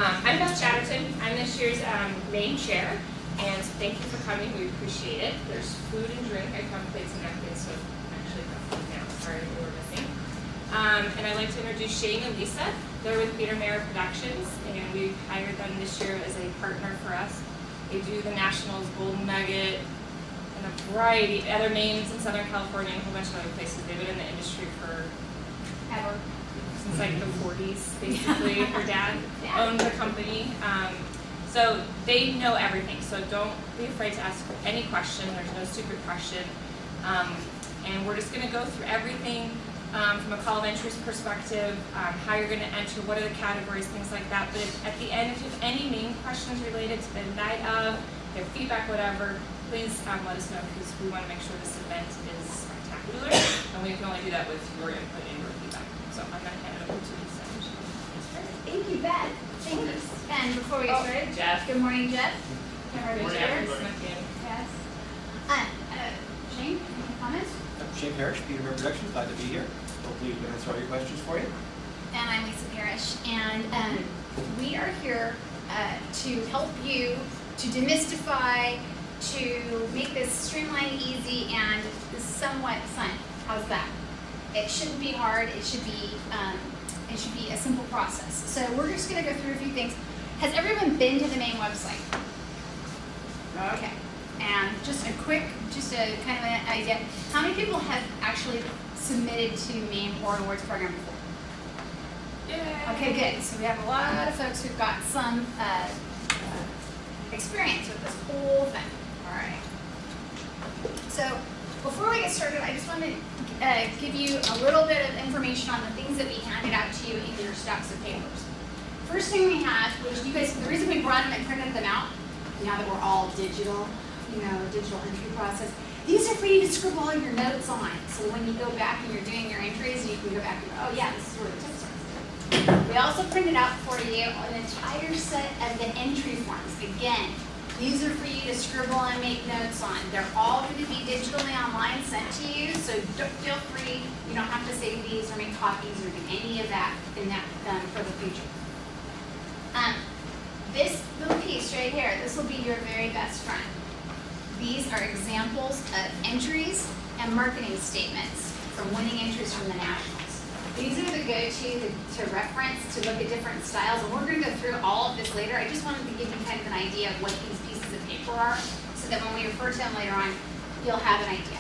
I'm Beth Chatterton. I'm this year's MAME chair, and thank you for coming. We appreciate it. There's food and drink. I found plates and napkins, so actually got food now. Sorry we were missing. And I'd like to introduce Shane and Lisa. They're with Peter Mayer Productions, and we hired them this year as a partner for us. They do the Nationals, Golden Nugget, and a variety of other names in Southern California and a whole bunch of other places. They've been in the industry for Ever. since like the 40s, basically. Her dad owned the company. So they know everything. So don't be afraid to ask any question. There's no stupid question. And we're just going to go through everything from a call of entries perspective, how you're going to enter, what are the categories, things like that. But if, at the end, if you have any main questions related to the night of, their feedback, whatever, please let us know, because we want to make sure this event is spectacular. And we can only do that with your input and your feedback. So I'm going to hand it over to Lisa. Thank you, Beth. Thanks. And before we get started, Jeff. Good morning, Jeff. Good Good morning, everybody. Yes. Shane, any comments? I'm Shane Parrish, Peter Mayer Productions. Glad to be here. Hopefully we can answer all your questions for you. And I'm Lisa Parrish, and we are here to help you to demystify, to make this streamlined, easy, and somewhat fun. How's that? It shouldn't be hard. It should be a simple process. So we're just going to go through a few things. Has everyone been to the MAME website? Okay. And just a kind of an idea. How many people have actually submitted to MAME or an awards program before? Yay. Okay, good. So we have a lot of folks who've got some experience with this whole thing. All right. So before we get started, I just want to give you a little bit of information on the things that we handed out to you in your stacks of papers. First thing we have, which you guys, the reason we brought them and printed them out, now that we're all digital, digital entry process, these are for you to scribble all your notes on. So when you go back and you're doing your entries, you can go back and go, oh yeah, this is where the tips are. We also printed out for you an entire set of the entry forms. Again, these are for you to scribble and make notes on. They're all going to be digitally online sent to you, so feel free. You don't have to save these or make copies or do any of that for the future. This little piece right here, this will be your very best friend. These are examples of entries and marketing statements from winning entries from the Nationals. These are the go-to to reference, to look at different styles, and we're going to go through all of this later. I just wanted to give you kind of an idea of what these pieces of paper are, so that when we refer to them later on, you'll have an idea.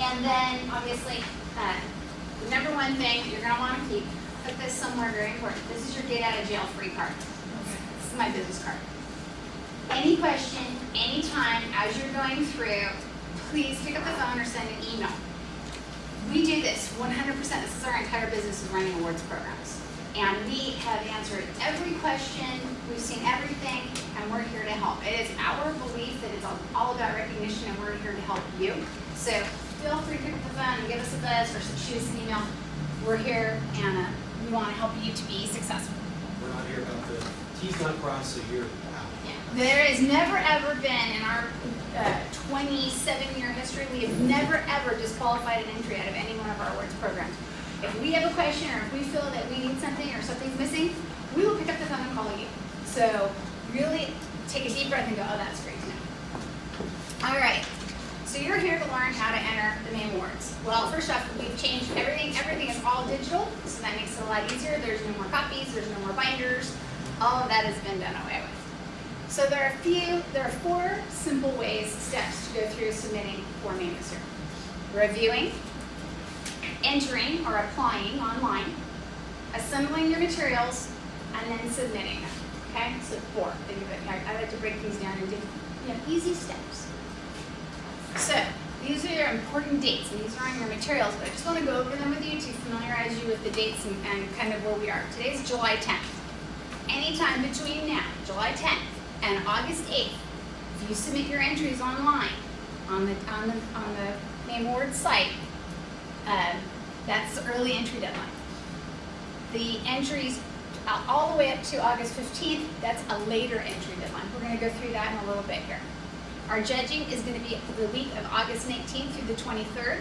And then, obviously, the number one thing that you're going to want to keep, put this somewhere very important. This is your get out of jail free card. This is my business card. Any question, anytime, as you're going through, please pick up the phone or send an email. We do this 100%. This is our entire business of running awards programs. And we have answered every question, we've seen everything, and we're here to help. It is our belief that it's all about recognition, and we're here to help you. So feel free to pick up the phone and give us a buzz or shoot us an email. We're here, and we want to help you to be successful. We're not here about the T's not crossed, so you're out. Yeah. There has never ever been in our 27-year history, we have never ever disqualified an entry out of any one of our awards programs. If we have a question or if we feel that we need something or something's missing, we will pick up the phone and call you. So really take a deep breath and go, oh, that's great to know. All right. So you're here to learn how to enter the MAME awards. Well, first off, we've changed everything. Everything is all digital, so that makes it a lot easier. There's no more copies. There's no more binders. All of that has been done away with. So there are 4 simple steps to go through submitting for MAME this year. Reviewing, entering or applying online, assembling your materials, and then submitting them. Okay, so 4. Think of it. I like to break these down into easy steps. So these are your important dates, and these are on your materials, but I just want to go over them with you to familiarize you with the dates and kind of where we are. Today's July 10th. Anytime between now, July 10th, and August 8th, if you submit your entries online on the MAME Awards site, that's the early entry deadline. The entries all the way up to August 15th, that's a later entry deadline. We're going to go through that in a little bit here. Our judging is going to be the week of August 19th through the 23rd.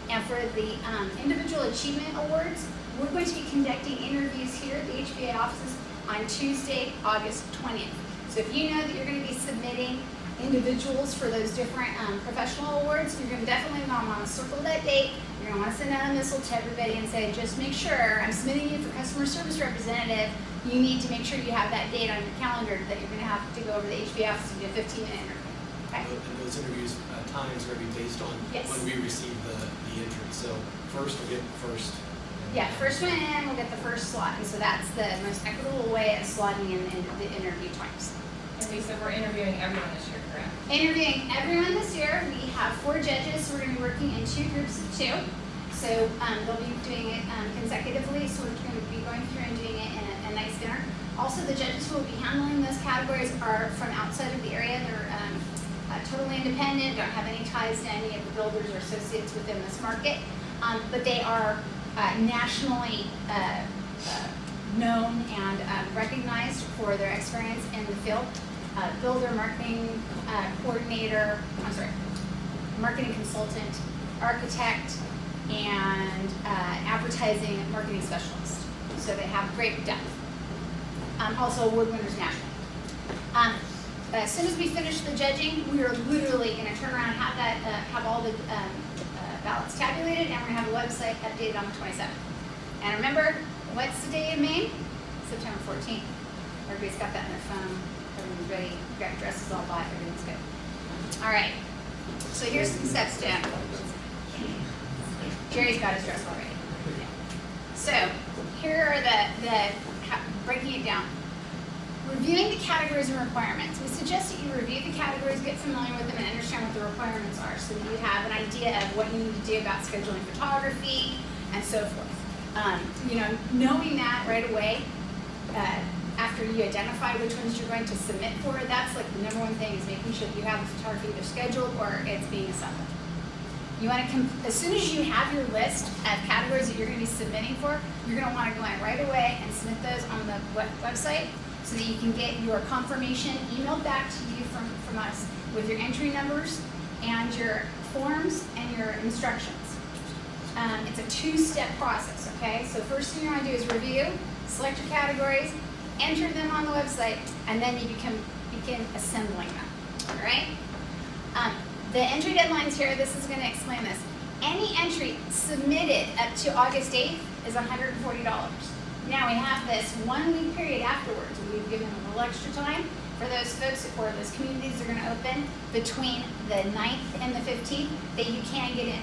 And for the individual achievement awards, we're going to be conducting interviews here at the HBA offices on Tuesday, August 20th. So if you know that you're going to be submitting individuals for those different professional awards, you're going to definitely want to circle that date. You're going to want to send out a missile to everybody and say, just make sure I'm submitting you for customer service representative. You need to make sure you have that date on your calendar that you're going to have to go over the HB office and do a 15-minute interview. Okay? And those interviews, times are going to be based on Yes. when we receive the entry. So first, we'll get first. Yeah, first one in will get the first slot, and so that's the most equitable way of slotting in the interview times. And Lisa, we're interviewing everyone this year, correct? Interviewing everyone this year, we have 4 judges, so we're going to be working in 2 groups of 2. So they'll be doing it consecutively, so we're going to be going through and doing it in a nice dinner. Also, the judges who will be handling those categories are from outside of the area. They're totally independent, don't have any ties to any of the builders or associates within this market, but they are nationally known and recognized for their experience in the field. Builder, marketing coordinator, marketing consultant, architect, and advertising marketing specialist. So they have great depth. Also award winners nationally. As soon as we finish the judging, we are literally going to turn around and have all the ballots tabulated, and we're going to have a website updated on the 27th. And remember, what's the day of MAME? September 14th. Everybody's got that in their phone. Everyone's ready. You've got dresses all bought. Everything's good. All right. So here's some steps to it. Jerry's got his dress already. So here are the breaking it down. Reviewing the categories and requirements. We suggest that you review the categories, get familiar with them, and understand what the requirements are so that you have an idea of what you need to do about scheduling photography and so forth. Knowing that right away, after you identify which ones you're going to submit for, that's like the number one thing is making sure that you have the photography either scheduled or it's being assembled. You want to, as soon as you have your list of categories that you're going to be submitting for, you're going to want to go in right away and submit those on the website so that you can get your confirmation emailed back to you from us with your entry numbers and your forms and your instructions. It's a 2-step process, okay? So first thing you want to do is review, select your categories, enter them on the website, and then you begin assembling them, all right? The entry deadlines here, this is going to explain this. Any entry submitted up to August 8th is $140. Now we have this 1-week period afterwards. We've given a little extra time for those folks or those communities that are going to open between the 9th and the 15th that you can get in.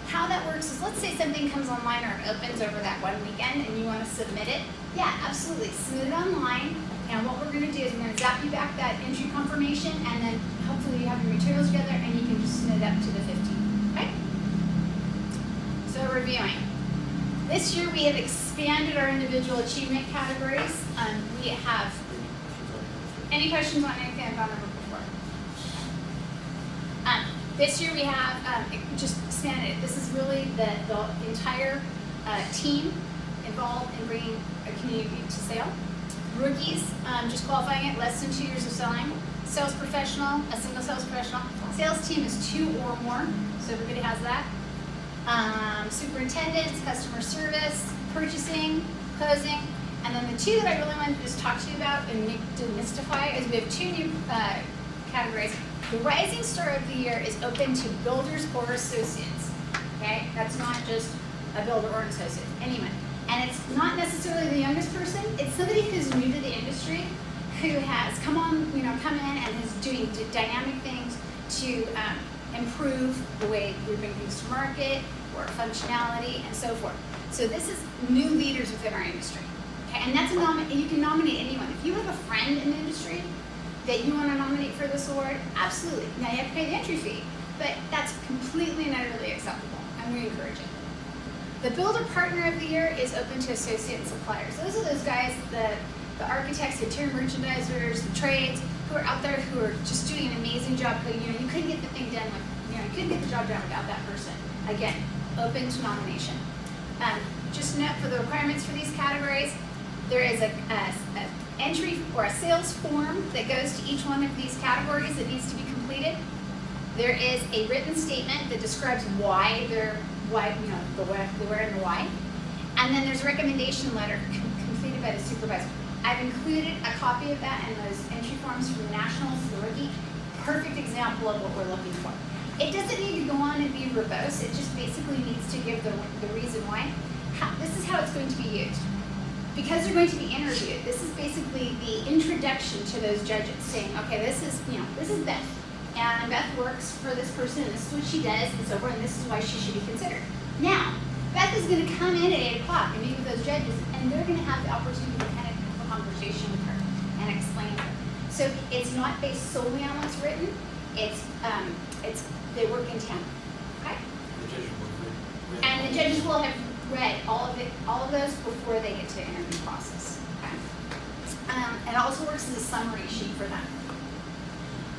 How that works is, let's say something comes online or opens over that 1 weekend and you want to submit it. Yeah, absolutely. Submit it online. And what we're going to do is we're going to zap you back that entry confirmation, and then hopefully you have your materials together and you can just submit it up to the 15th. Okay? So reviewing. This year we have expanded our individual achievement categories. We have any questions on anything I've gone over before? This year we have just expanded it. This is really the entire team involved in bringing a community to sale. Rookies, just qualifying it, less than 2 years of selling. Sales professional, a single sales professional. Sales team is 2 or more, so everybody has that. Superintendents, customer service, purchasing, closing, and then the 2 that I really wanted to just talk to you about and demystify is we have 2 new categories. The Rising Star of the Year is open to builders or associates. Okay, that's not just a builder or an associate, anyone. And it's not necessarily the youngest person. It's somebody who's new to the industry, who has come in and is doing dynamic things to improve the way we bring things to market or functionality and so forth. So this is new leaders within our industry. Okay, and that's you can nominate anyone. If you have a friend in the industry that you want to nominate for this award, absolutely. Now you have to pay the entry fee, but that's completely and utterly acceptable, and we encourage it. The Builder Partner of the Year is open to associate and suppliers. Those are those guys, the architects, the interior merchandisers, the trades, who are out there who are just doing an amazing job. But you couldn't get the thing done you couldn't get the job done without that person. Again, open to nomination. Just note for the requirements for these categories, there is a entry or a sales form that goes to each one of these categories that needs to be completed. There is a written statement that describes the where and the why. And then there's a recommendation letter completed by the supervisor. I've included a copy of that in those entry forms from the Nationals, the rookie. Perfect example of what we're looking for. It doesn't need to go on and be verbose. It just basically needs to give the reason why. This is how it's going to be used. Because they're going to be interviewed, this is basically the introduction to those judges, saying, okay, this is Beth, and Beth works for this person, and this is what she does, and so forth, and this is why she should be considered. Now, Beth is going to come in at 8 o'clock and meet with those judges, and they're going to have the opportunity to kind of have a conversation with her and explain to her. So it's not based solely on what's written. It's they work in tandem. Okay? And the judges will have read all of those before they get to the interview process. Okay? And it also works as a summary sheet for them.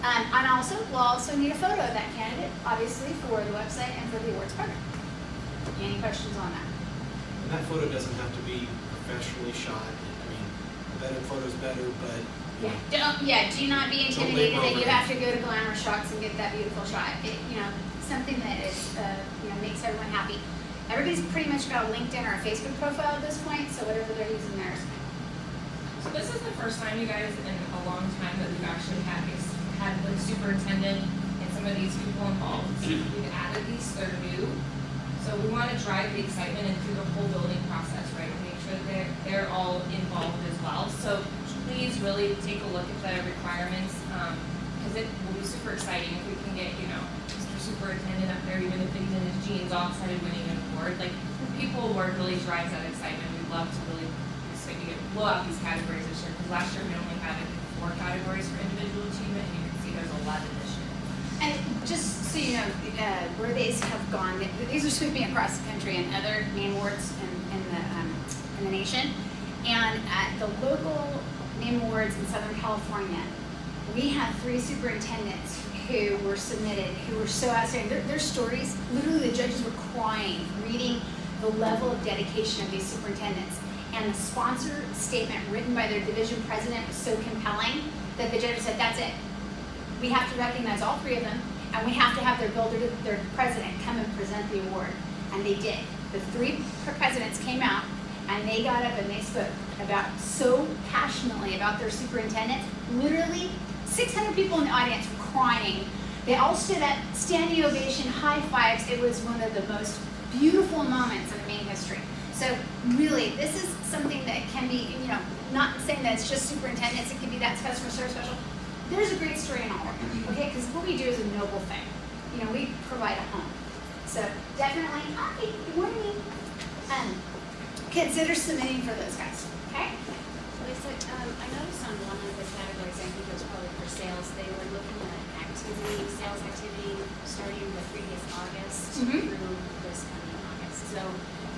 And also, we'll also need a photo of that candidate, obviously, for the website and for the awards program. Any questions on that? And that photo doesn't have to be professionally shot. I mean, better photo's better, but Do not be intimidated that you have to go to Glamour Shots and get that beautiful shot. Something that is, makes everyone happy. Everybody's pretty much got a LinkedIn or a Facebook profile at this point, so whatever they're using theirs. So this is the first time, you guys, in a long time that we've actually had the superintendent and some of these people involved. We've added these, they're new. So we want to drive the excitement and through the whole building process, right? To make sure that they're all involved as well. So please really take a look at the requirements, because it will be super exciting if we can get, Mr. Superintendent up there, even if he's in his jeans, all excited winning an award. Like, the people award really drives that excitement. We'd love to really blow out these categories this year, because last year we only had 4 categories for individual achievement, and you can see there's 11 this year. And just so you know, where these have gone, these are sweeping across the country and other MAME awards in the nation. And at the local MAME awards in Southern California, we have 3 superintendents who were submitted, who were so outstanding. Their stories, literally the judges were crying, reading the level of dedication of these superintendents. And the sponsor statement written by their division president was so compelling that the judges said, that's it. We have to recognize all 3 of them, and we have to have their president come and present the award. And they did. The 3 presidents came out, and they got up and they spoke about so passionately about their superintendents. Literally, 600 people in the audience were crying. They all stood up, standing ovation, high fives. It was one of the most beautiful moments in MAME history. So really, this is something that can be, not saying that it's just superintendents, it can be that customer service special. There's a great story in all of them, okay? Because what we do is a noble thing. We provide a home. So definitely, consider submitting for those guys, okay? Lisa, I noticed on one of the categories, I think it was probably for sales, they were looking at sales activity starting the previous August through this coming August. So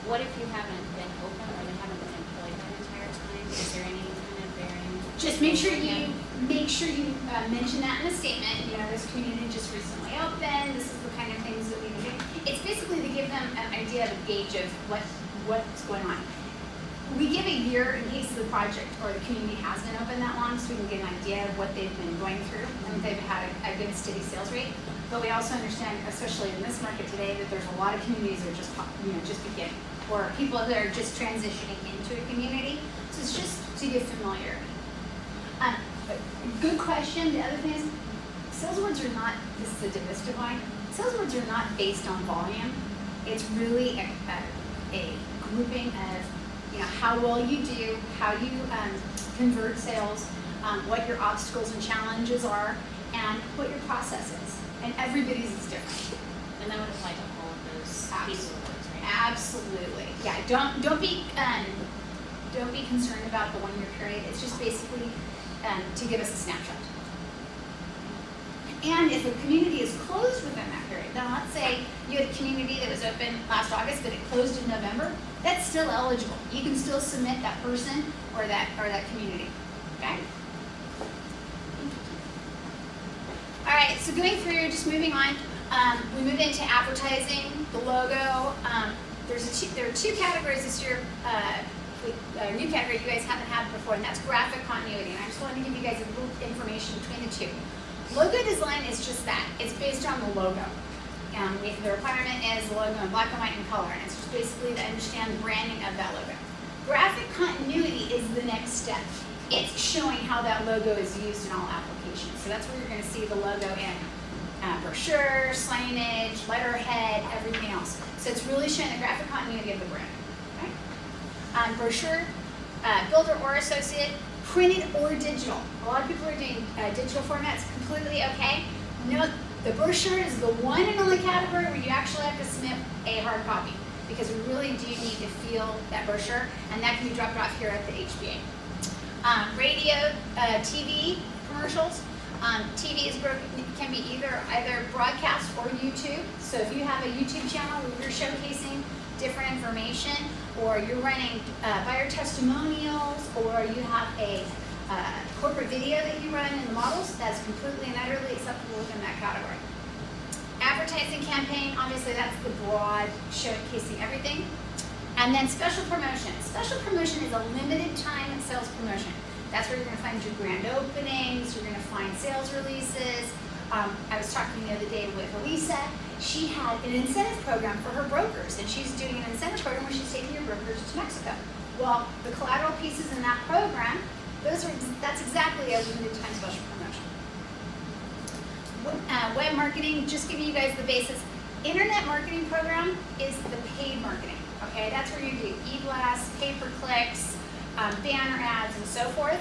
what if you haven't been open or they haven't been employed that entire time? Is there any kind of bearing? Just make sure you mention that in the statement. This community just recently opened. This is the kind of things that we do. It's basically to give them an idea of a gauge of what's going on. We give a year in case the project or the community has been open that long, so we can get an idea of what they've been going through and if they've had a good steady sales rate. But we also understand, especially in this market today, that there's a lot of communities that are just beginning, or people that are just transitioning into a community. So it's just to get familiarity. Good question. The other thing is, sales awards are not, this is a demystifying, sales awards are not based on volume. It's really a grouping of how well you do, how you convert sales, what your obstacles and challenges are, and what your process is. And everybody's is different. And that would apply to all of those pieces of words, right? Absolutely. Yeah. Don't be concerned about the 1-year period. It's just basically to give us a snapshot. And if a community is closed within that period, then let's say you had a community that was open last August, but it closed in November, that's still eligible. You can still submit that person or that community. Okay? All right, so going through, just moving on, we move into advertising, the logo. There are 2 categories this year, a new category you guys haven't had before, and that's graphic continuity. And I just wanted to give you guys a little information between the 2. Logo design is just that. It's based on the logo. The requirement is the logo in black and white and color, and it's just basically to understand the branding of that logo. Graphic continuity is the next step. it's showing how that logo is used in all applications. So that's where you're gonna see the logo in brochure, signage, letterhead, everything else. So it's really showing the graphic continuity of the brand. Okay? Brochure, builder or associate, printed or digital. A lot of people are doing digital formats, completely okay. Note, the brochure is the one and only category where you actually have to submit a hard copy, because we really do need to feel that brochure, and that can be dropped off here at the HBA. Radio, TV commercials. TV is broken, can be either broadcast or YouTube. So if you have a YouTube channel where you're showcasing different information, or you're running buyer testimonials, or you have a corporate video that you run in the models, that's completely and utterly acceptable within that category. Advertising campaign, obviously that's the broad showcasing everything. And then special promotion. Special promotion is a limited time sales promotion. That's where you're going to find your grand openings, you're going to find sales releases. I was talking the other day with Elisa. She had an incentive program for her brokers, and she's doing an incentive program where she's taking her brokers to Mexico. Well, the collateral pieces in that program, that's exactly a limited time special promotion. Web marketing, just giving you guys the basics. Internet marketing program is the paid marketing. Okay, that's where you do e-blasts, pay-per-clicks, banner ads, and so forth.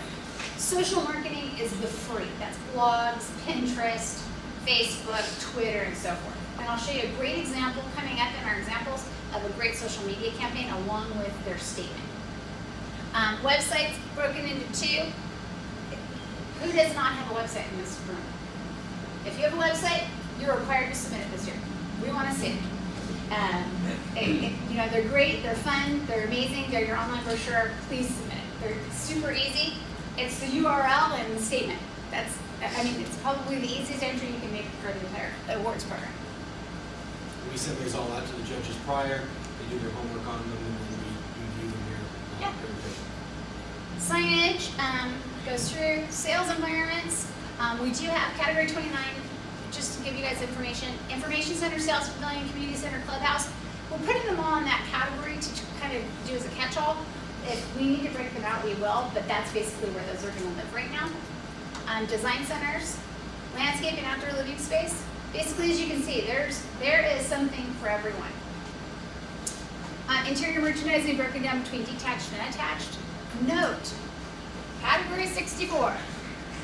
Social marketing is the free. That's blogs, Pinterest, Facebook, Twitter, and so forth. And I'll show you a great example coming up in our examples of a great social media campaign along with their statement. Websites broken into two. Who does not have a website in this room? If you have a website, you're required to submit it this year. We want to see it. You know, they're great, they're fun, they're amazing, they're your online brochure. Please submit it. They're super easy. It's the URL and the statement. It's probably the easiest entry you can make for the entire awards program. We send these all out to the judges prior, they do their homework on them, and then we review them here. Yeah. Signage goes through sales environments. We do have category 29, just to give you guys information center, sales pavilion, community center, clubhouse. We're putting them all in that category to kind of do as a catch-all. If we need to break them out, we will, but that's basically where those are going to live right now. Design centers, landscape and outdoor living space. Basically, as you can see, there is something for everyone. Interior merchandising broken down between detached and attached. Note, category 64,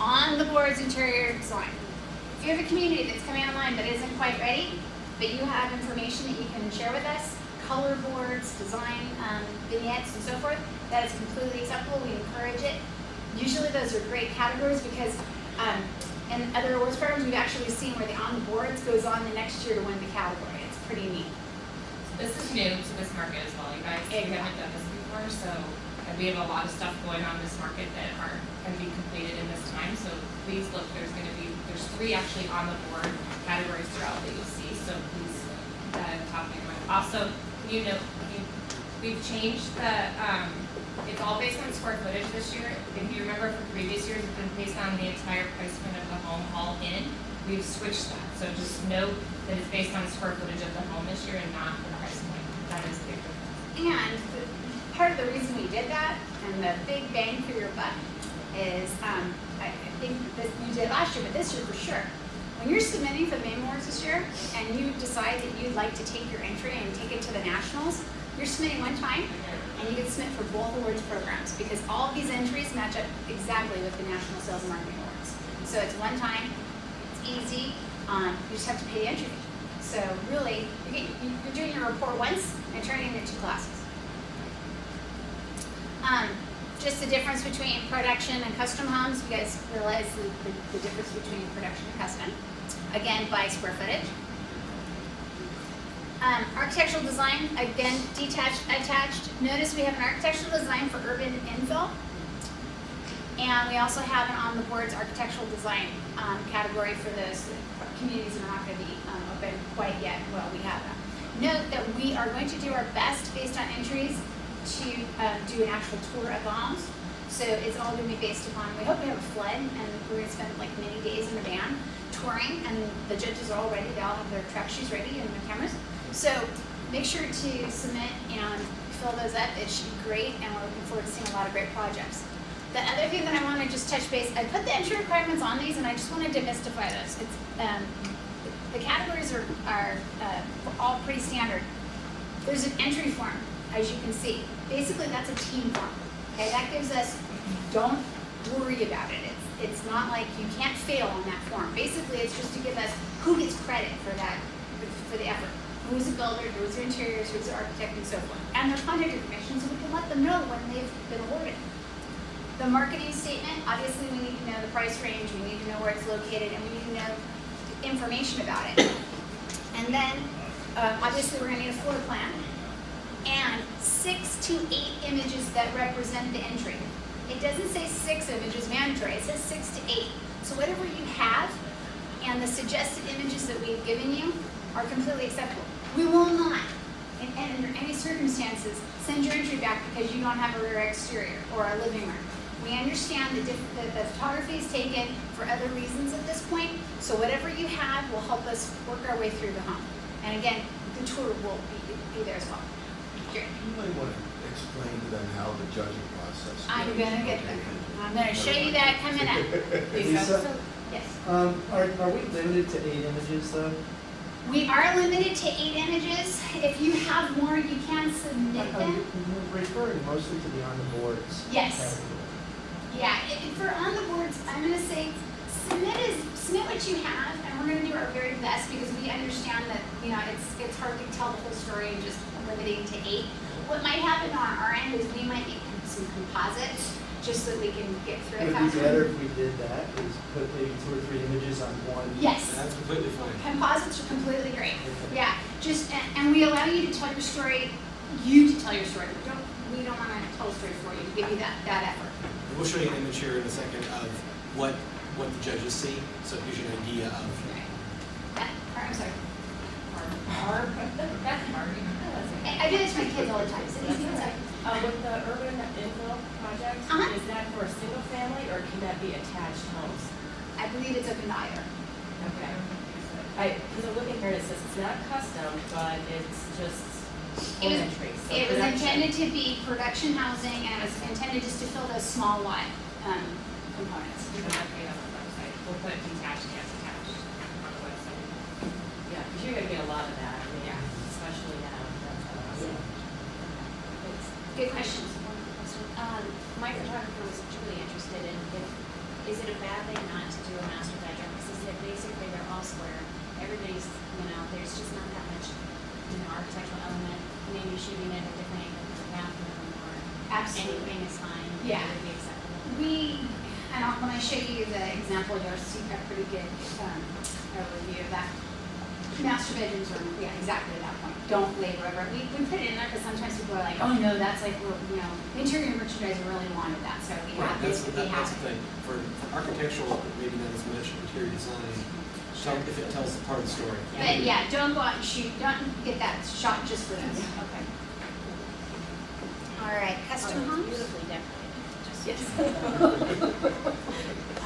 on the board's interior design. If you have a community that's coming online but isn't quite ready, but you have information that you can share with us, color boards, design vignettes, and so forth, that is completely acceptable. We encourage it. Usually those are great categories because in other awards programs, we've actually seen where the on the boards goes on the next year to win the category. It's pretty neat. This is new to this market as well, you guys. Exactly. We haven't done this before, so we have a lot of stuff going on in this market that are going to be completed in this time. So please look, there's 3 actually on the board categories throughout that you'll see. So please keep that at the top of your mind. Also, we've changed the, it's all based on square footage this year. If you remember from previous years, it's been based on the entire price point of the home all in. We've switched that. So just know that it's based on square footage of the home this year and not the price point. That is the big difference. And part of the reason we did that, and the big bang for your buck, is I think that you did last year, but this year for sure. When you're submitting for the MAME Awards this year, and you decide that you'd like to take your entry and take it to the nationals, you're submitting one time, and you can submit for both awards programs, because all of these entries match up exactly with the National Sales and Marketing Awards. So it's one time, it's easy, you just have to pay the entry fee. So really, you're doing your report once and turning it into 2 classes. Just the difference between production and custom homes. You guys realize the difference between production and custom. Again, by square footage. Architectural design, again, detached, attached. Notice we have an architectural design for urban infill. And we also have an on the boards architectural design category for those communities that are not going to be open quite yet. Well, we have that. Note that we are going to do our best based on entries to do an actual tour of the homes. So it's all going to be based upon, we hope we have a flood, and we're going to spend like many days in a van touring, and the judges are all ready. They all have their track shoes ready and their cameras. So make sure to submit and fill those up. It should be great, and we're looking forward to seeing a lot of great projects. The other thing that I want to just touch base, I put the entry requirements on these, and I just want to demystify those. The categories are all pretty standard. There's an entry form, as you can see. Basically, that's a team form. Okay, that gives us, don't worry about it. It's not like you can't fail on that form. Basically, it's just to give us who gets credit for that, for the effort. Who's a builder, who's the interiors, who's the architect, and so forth. And their contact information, so we can let them know when they've been awarded. The marketing statement, obviously we need to know the price range, we need to know where it's located, and we need to know information about it. And then, obviously we're gonna need a floor plan and 6 to 8 images that represent the entry. It doesn't say 6 images mandatory, it says 6 to 8. So whatever you have and the suggested images that we've given you are completely acceptable. We will not, under any circumstances, send your entry back because you don't have a rear exterior or a living room. We understand that the photography is taken for other reasons at this point, so whatever you have will help us work our way through the home. And again, the tour will be there as well. Jerry. You might want to explain to them how the judging process goes. I'm gonna get there. I'm gonna show you that coming up. Lisa, Yes. are we limited to 8 images though? We are limited to 8 images. If you have more, you can submit them. You're referring mostly to the on the boards. Yes. category. Yeah, for on the boards, I'm gonna say submit what you have, and we're gonna do our very best because we understand that, you know, it's hard to tell the whole story and just limiting to 8. What might happen on our end is we might need some composites just so that we can get through it Would it be better faster. if we did that, is put maybe 2 or 3 images on one? Yes. That's completely fine. Composites are completely great. Okay. Yeah, just, and we allow you to tell your story, you to tell your story. We don't wanna tell a story for you, give you that effort. We'll show you an image here in a second of what the judges see, so it gives you an idea of. I'm sorry. That's Barbie. I do this to my kids all the time, so these things like, With the urban infill project, Uh-huh. is that for a single family or can that be attached homes? I believe it's open to either. Okay. Because I'm looking here and it says it's not custom, but it's just It was- entry. So It was production. intended to be production housing, and it was intended just to fill those small lot, components. You can update on the website. We'll put detached and attached on the website. Yeah, because you're gonna get a lot of that, I mean, Yeah. especially now. Good questions. My photographer was truly interested in is it a bad thing not to do a master bedroom? Because he said basically they're all square. Everybody's, there's just not that much, architectural element. Maybe shooting at a different angle for the bathroom or Absolutely. anything is fine. Yeah. It would be acceptable. When I show you the example, you'll see a pretty good overview of that. Master bedrooms are, yeah, exactly at that point. Don't labor over it. We put it in there because sometimes people are like, oh no, that's like, interior merchandiser really wanted that, so we Right, have that's it, the we have it. thing. For architectural, maybe not as much interior design, if it tells part of the story. But yeah, don't go out and shoot, don't get that shot just for this. Okay. All right, custom Oh, homes? it's beautifully decorated. Just Yes.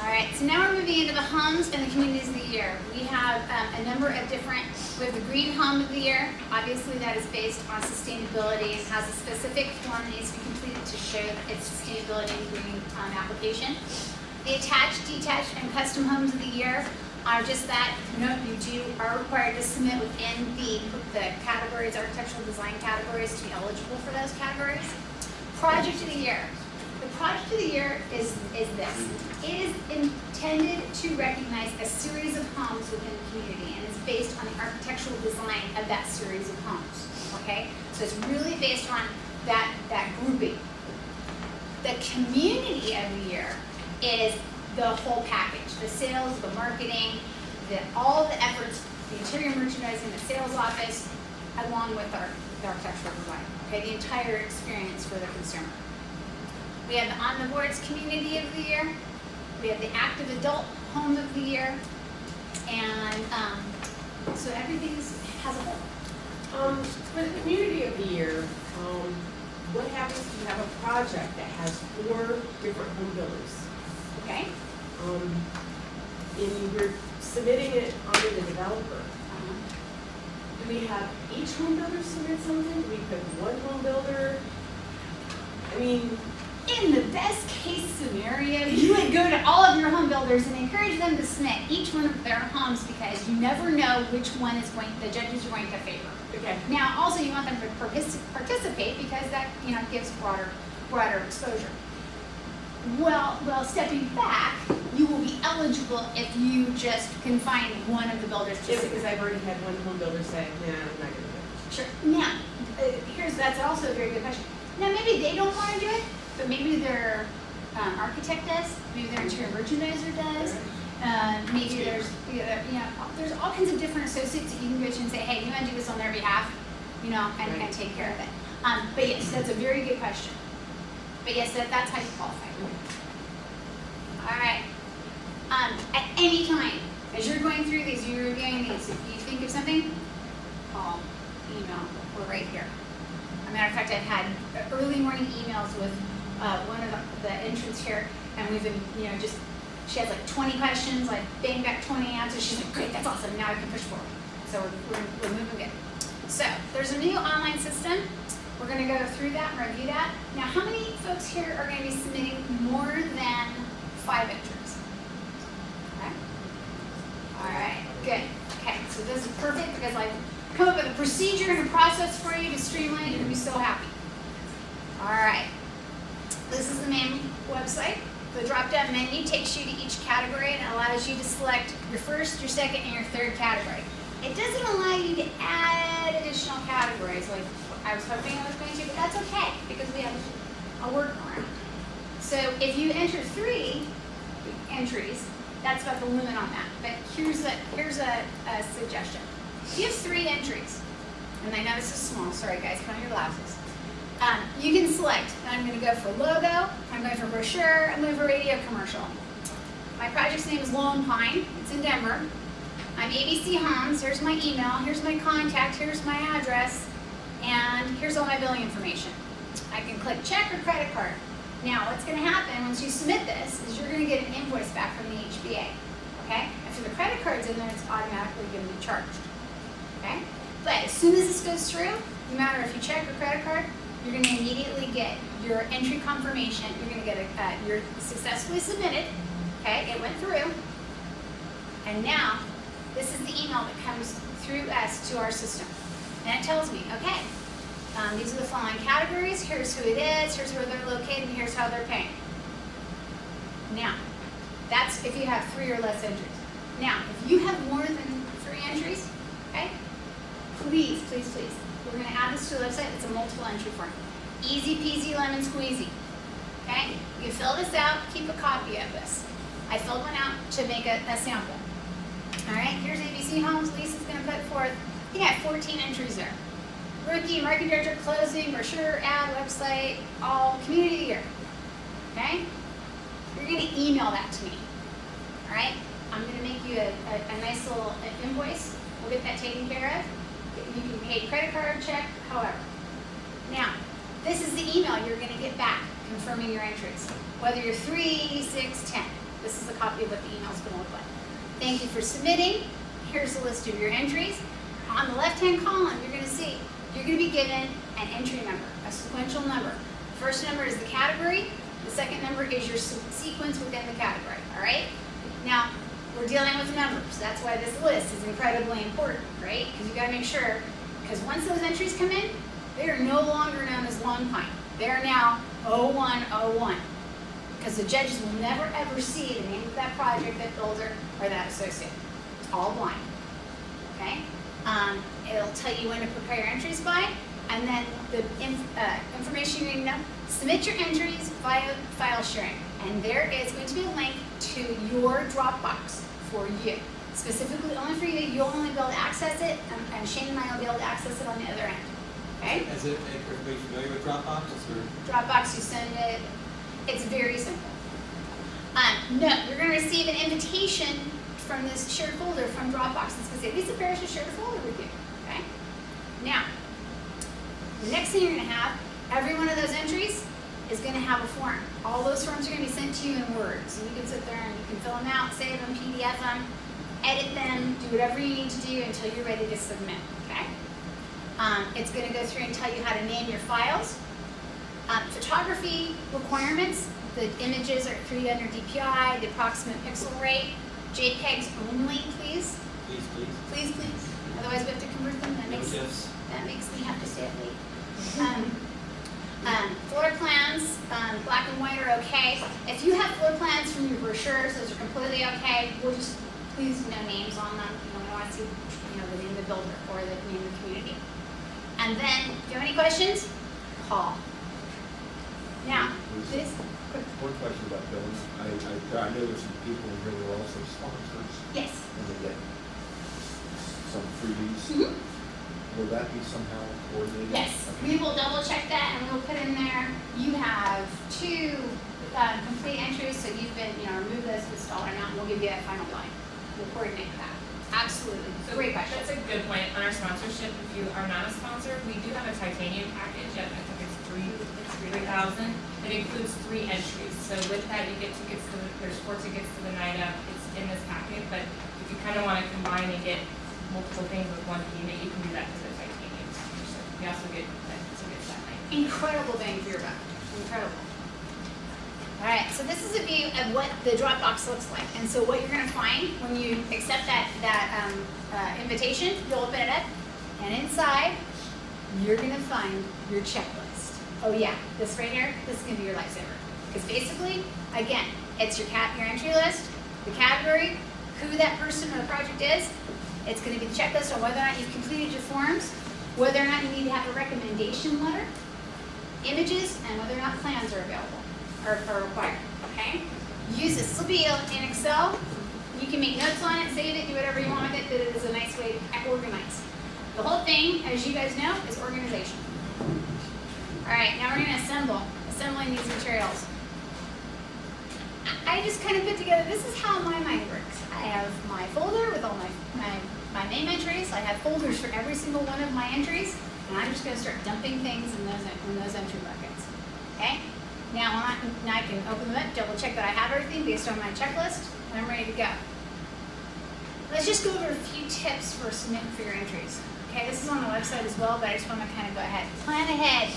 All right, so now we're moving into the homes and the communities of the year. We have a number of different, we have the green home of the year. Obviously, that is based on sustainability and has a specific form that needs to be completed to show its sustainability and green application. The attached, detached, and custom homes of the year are just that. Note you are required to submit within the categories, architectural design categories, to be eligible for those categories. Project of the year. The project of the year is this. It is intended to recognize a series of homes within the community, and it's based on the architectural design of that series of homes. Okay, so it's really based on that grouping. The community of the year is the whole package: the sales, the marketing, all the efforts, the interior merchandising, the sales office, along with our architectural design. Okay, the entire experience for the consumer. We have the On the Boards Community of the Year. We have the Active Adult Home of the Year. And so everything has a whole. For the community of the year, what happens if you have a project that has 4 different home builders? Okay? And you're submitting it under the developer. Do we have each home builder submit something? Do we pick one home builder? I mean, In the best case scenario, you would go to all of your home builders and encourage them to submit each one of their homes because you never know which one is the judges are going to favor. Okay. Now, also you want them to participate because that, gives broader exposure. Well, stepping back, you will be eligible if you just can find one of the builders to Just submit. because I've already had one home builder say, nah, I'm not gonna do it. Sure. Now, that's also a very good question. Now, maybe they don't want to do it, but maybe their architect does. Maybe their interior merchandiser does. Maybe there's all kinds of different associates that you can go to and say, hey, you want to do this on their behalf, and take care of it. But yes, that's a very good question. But yes, that's how you qualify. All right. At any time, as you're going through these, you're reviewing these, if you think of something, call, email, we're right here. As a matter of fact, I've had early morning emails with one of the entrants here, and we've been, she has like 20 questions, like bang back 20 answers. She's like, great, that's awesome, now I can push forward. So we're moving good. So there's a new online system. We're going to go through that and review that. Now, how many folks here are going to be submitting more than 5 entries? Okay. All right, good. Okay, so this is perfect because I've come up with a procedure and a process for you to streamline. You're going to be so happy. All right. This is the MAME website. The drop-down menu takes you to each category and allows you to select your first, your second, and your third category. It doesn't allow you to add additional categories like I was hoping I was going to, but that's okay because we have a workaround. So if you enter 3 entries, that's about the limit on that. But here's a suggestion. If you have 3 entries, and I know this is small, sorry guys, put on your glasses. You can select, I'm going to go for logo, I'm going for brochure, I'm going for radio commercial. My project's name is Lone Pine, it's in Denver. I'm ABC Homes, here's my email, here's my contact, here's my address, and here's all my billing information. I can click check or credit card. Now what's going to happen once you submit this is you're going to get an invoice back from the HBA, okay? After the credit card's in there, it's automatically going to be charged, okay? But as soon as this goes through, no matter if you check or credit card, you're going to immediately get your entry confirmation. You're going to get you're successfully submitted. Okay, it went through. And now, this is the email that comes through us to our system. And it tells me, okay, these are the following categories. Here's who it is. Here's where they're located. And here's how they're paying. Now, that's if you have 3 or less entries. Now, if you have more than 3 entries, okay, please, please, please. We're going to add this to the website. It's a multiple entry form. Easy peasy lemon squeezy. Okay? You fill this out, keep a copy of this. I filled one out to make a sample. All right, here's ABC Homes. Lisa's going to put forth, you got 14 entries there. Rookie, marketing director, closing, brochure, ad, website, all community of the year. Okay? You're going to email that to me. All right? I'm going to make you a nice little invoice. We'll get that taken care of. You can pay credit card, check, however. Now, this is the email you're going to get back confirming your entries. Whether you're 3, 6, 10. This is a copy of what the email is going to look like. Thank you for submitting. Here's a list of your entries. On the left-hand column, you're going to see, you're going to be given an entry number, a sequential number. The first number is the category. The second number is your sequence within the category, all right? Now, we're dealing with numbers. That's why this list is incredibly important, right? Because you got to make sure, because once those entries come in, they are no longer known as Lone Pine. They are now 0101. Because the judges will never ever see the name of that project, that builder, or that associate. It's all blind. Okay? It'll tell you when to prepare your entries by, and then the information you need to know. Submit your entries via file sharing, and there is going to be a link to your Dropbox for you. Specifically only for you, you'll only be able to access it, and Shane and I will be able to access it on the other end. Okay? Is everybody familiar with Dropbox? Dropbox, you send it. It's very simple. No, you're going to receive an invitation from this shared folder from Dropbox. It's going to say, Lisa Parrish has shared a folder with you. Okay? Now, the next thing you're going to have, every one of those entries is going to have a form. All those forms are going to be sent to you in Word. So you can sit there and you can fill them out, save them, PDF them, edit them, do whatever you need to do until you're ready to submit. Okay? It's going to go through and tell you how to name your files. Photography requirements The images are created under DPI, the approximate pixel rate, JPEGs only, please. Please, please. Please, please. Otherwise, we have to convert them. No gifs. That makes me have to stay up late. Floor plans, black and white are okay. If you have floor plans from your brochures, those are completely okay. We'll just, please, no names on them. You know, we don't want to see, you know, the name of the builder or the name of the community. And then, if you have any questions, call. Now, this, quick, One question about bills. I know there's some people in here who are also sponsors, yes. and they get some freebies. Mhm. Will that be somehow coordinated? Yes, Okay. we will double check that and we'll put in there, you have 2 complete entries, so you've been, you know, remove this dollar amount, and we'll give you that final line. We'll coordinate that. Absolutely, So great question. That's a good point. On our sponsorship, if you are not a sponsor, we do have a titanium package at, I think it's 3,000. It includes 3 entries. So with that, you get tickets to there's 4 tickets to the night up. It's in this packet, but if you kind of want to combine and get multiple things with one payment, you can do that through the titanium sponsorship. You also get tickets that night. Incredible bang for your buck, incredible. All right, so this is a view of what the Dropbox looks like. And so what you're gonna find when you accept that invitation, you'll open it up, and inside, you're gonna find your checklist. Oh yeah, this right here, this is gonna be your lifesaver. Because basically, again, it's your entry list, the category, who that person or the project is. It's gonna be the checklist on whether or not you've completed your forms, whether or not you need to have a recommendation letter, images, and whether or not plans are available, are required, okay? Use this. This will be in Excel. You can make notes on it, save it, do whatever you want with it, but it is a nice way to organize. The whole thing, as you guys know, is organization. All right, now we're gonna assembling these materials. I just kind of put together, this is how my mind works. I have my folder with all my MAME entries. I have folders for every single one of my entries, and I'm just gonna start dumping things in those entry buckets, okay? Now I can open them up, double check that I have everything based on my checklist, and I'm ready to go. Let's just go over a few tips for submitting for your entries. Okay, this is on the website as well, but I just want to kind of go ahead. Plan ahead.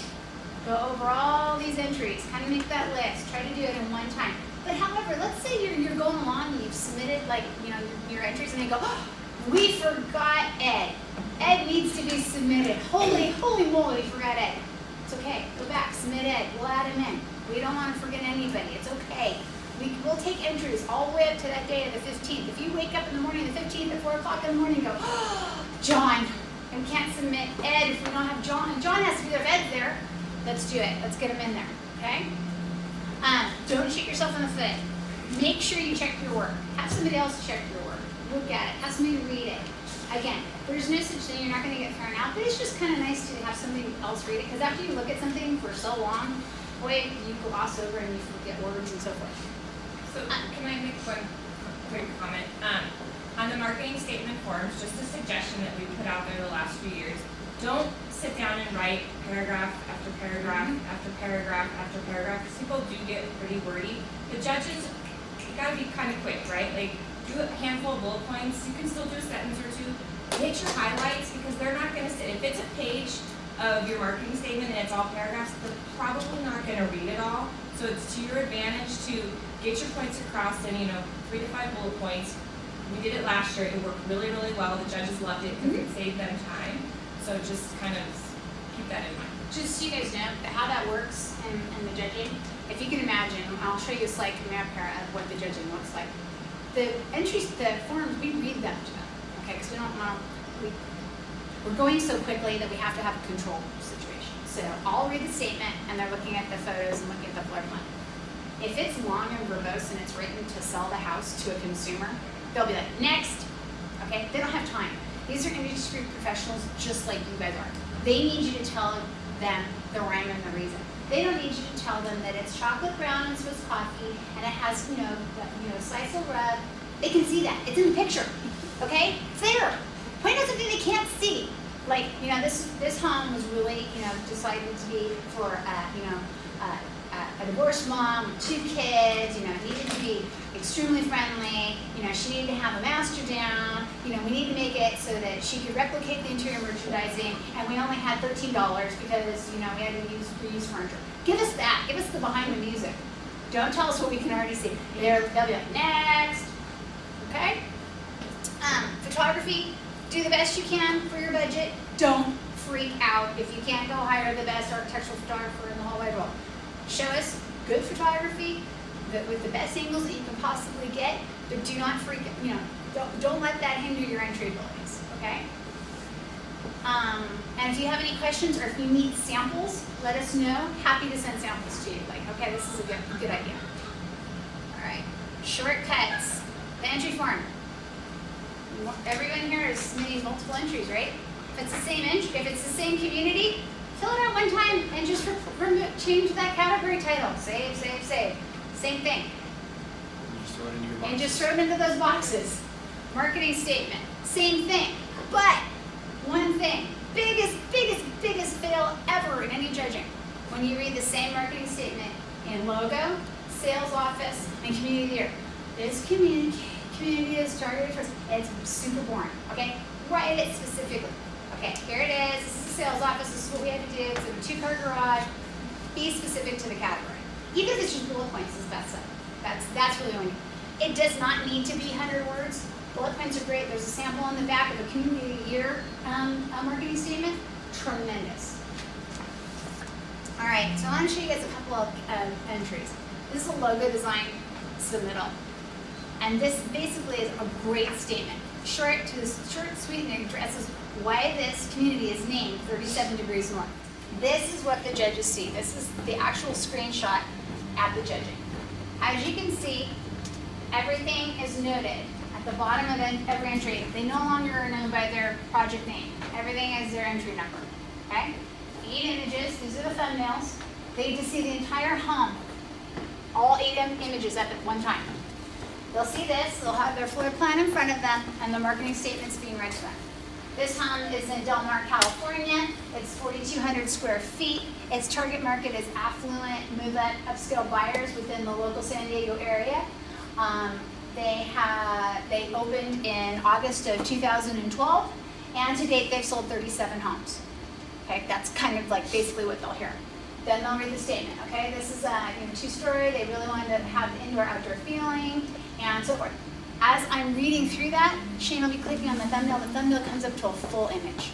Go over all these entries, kind of make that list. Try to do it in one time. But however, let's say you're going along and you've submitted like, you know, your entries and they go, oh, we forgot Ed. Ed needs to be submitted. Holy moly, we forgot Ed. It's okay. Go back, submit Ed. We'll add him in. We don't want to forget anybody. It's okay. We'll take entries all the way up to that day of the 15th. If you wake up in the morning of the 15th at 4 o'clock in the morning and go, oh, John, and we can't submit Ed if we don't have John. And John has to be there if Ed's there. Let's do it. Let's get him in there, okay? Don't shoot yourself in the foot. Make sure you check your work. Have somebody else check your work. Look at it. Have somebody read it. Again, there's no such thing. You're not going to get thrown out, but it's just kind of nice to have somebody else read it because after you look at something for so long, boy, you gloss over and you forget words and so forth. So can I make one quick comment? On the marketing statement forms, just a suggestion that we put out there the last few years, don't sit down and write paragraph after paragraph after paragraph after paragraph, because people do get pretty wordy. The judges, you gotta be kind of quick, right? Like, do a handful of bullet points. You can still do a sentence or two. Hit your highlights, because they're not gonna sit, if it's a page of your marketing statement and it's all paragraphs, they're probably not gonna read it all. So it's to your advantage to get your points across in, 3 to 5 bullet points. We did it last year. It worked really, really well. The judges loved it because it saved them time. So just kind of keep that in mind. Just so you guys know how that works in the judging. If you can imagine, I'll show you a slide coming up here of what the judging looks like. The entries, the forms, we read them to them, okay? Because we don't want to, we're going so quickly that we have to have a control situation. So I'll read the statement, and they're looking at the photos and looking at the floor plan. If it's long and verbose and it's written to sell the house to a consumer, they'll be like, next, okay? They don't have time. These are industry professionals just like you guys are. They need you to tell them the rhyme and the reason. They don't need you to tell them that it's chocolate brown and Swiss coffee and it has, slice of rub. They can see that. It's in the picture, okay? It's there. Point out something they can't see. Like, this home was really, decided to be for, a divorced mom with 2 kids, needed to be extremely friendly, she needed to have a master down, we need to make it so that she could replicate the interior merchandising, and we only had $13 because, we had to use reused furniture. Give us that. Give us the behind the music. Don't tell us what we can already see. They'll be like, next. Okay? Photography, do the best you can for your budget. Don't freak out if you can't go hire the best architectural photographer in the whole wide world. Show us good photography with the best angles that you can possibly get, but do not freak, don't let that hinder your entry abilities, okay? And if you have any questions or if you need samples, let us know. Happy to send samples to you. Like, okay, this is a good idea. All right, shortcuts. The entry form. Everyone here is submitting multiple entries, right? If it's the same entry, if it's the same community, fill it out one time and just change that category title. Save, save, save. Same thing. You just throw it into your box. And just throw it into those boxes. Marketing statement, same thing. But one thing, biggest fail ever in any judging, when you read the same marketing statement in logo, sales office, and community of the year. This community is targeted towards, it's super boring, okay? Write it specifically. Okay, here it is, this is the sales office, this is what we have to do, it's in a two-car garage. Be specific to the category. Even if it's just bullet points is best stuff. That's really only. It does not need to be 100 words. Bullet points are great. There's a sample on the back of a community year marketing statement. Tremendous. All right, so I want to show you guys a couple of entries. This is a logo design submittal. And this basically is a great statement. Short, sweet, and it addresses why this community is named 37 Degrees North. This is what the judges see. This is the actual screenshot at the judging. As you can see, everything is noted at the bottom of every entry. They no longer are known by their project name. Everything is their entry number, okay? 8 images, these are the thumbnails. They get to see the entire home, all 8 images at one time. They'll see this, they'll have their floor plan in front of them, and the marketing statements being read to them. This home is in Del Mar, California. It's 4,200 square feet. Its target market is affluent, move-up, upscale buyers within the local San Diego area. They opened in August of 2012, and to date they've sold 37 homes. Okay, that's kind of like basically what they'll hear. Then they'll read the statement. Okay, this is a 2-story. They really wanted to have the indoor-outdoor feeling, and so forth. As I'm reading through that, Shane will be clicking on the thumbnail. The thumbnail comes up to a full image.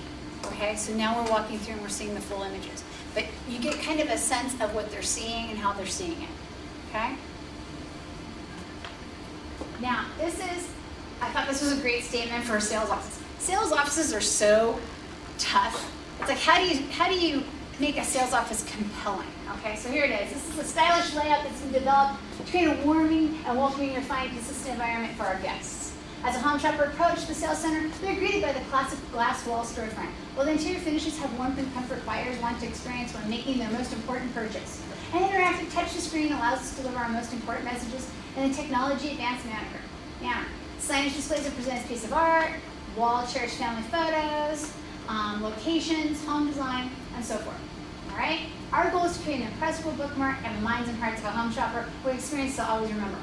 Okay, so now we're walking through and we're seeing the full images. But you get kind of a sense of what they're seeing and how they're seeing it. Okay? Now, I thought this was a great statement for a sales office. Sales offices are so tough. It's like, how do you make a sales office compelling? Okay, so here it is. This is a stylish layout that's been developed to create a warming and welcoming, refined, consistent environment for our guests. As a home shopper approach the sales center, they're greeted by the classic glass wall storefront, while the interior finishes have warmth and comfort buyers want to experience when making their most important purchase. An interactive touch-to-screen allows us to deliver our most important messages in a technology-advanced manner. Signage displays a presents piece of art, wall cherished family photos, locations, home design, and so forth. All right? Our goal is to create an impressive bookmark in the minds and hearts of a home shopper who experience to always remember.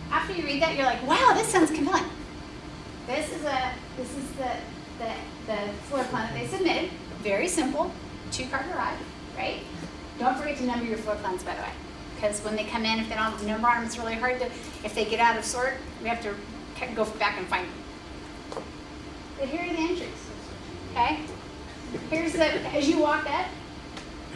After you read that, you're like, wow, this sounds compelling. This is the floor plan that they submitted. Very simple, 2-car garage, right? Don't forget to number your floor plans, by the way, because when they come in, if they don't have a number on them, it's really hard to. If they get out of sort, we have to go back and find them. But here are the entries. Okay. Here's as you walk up,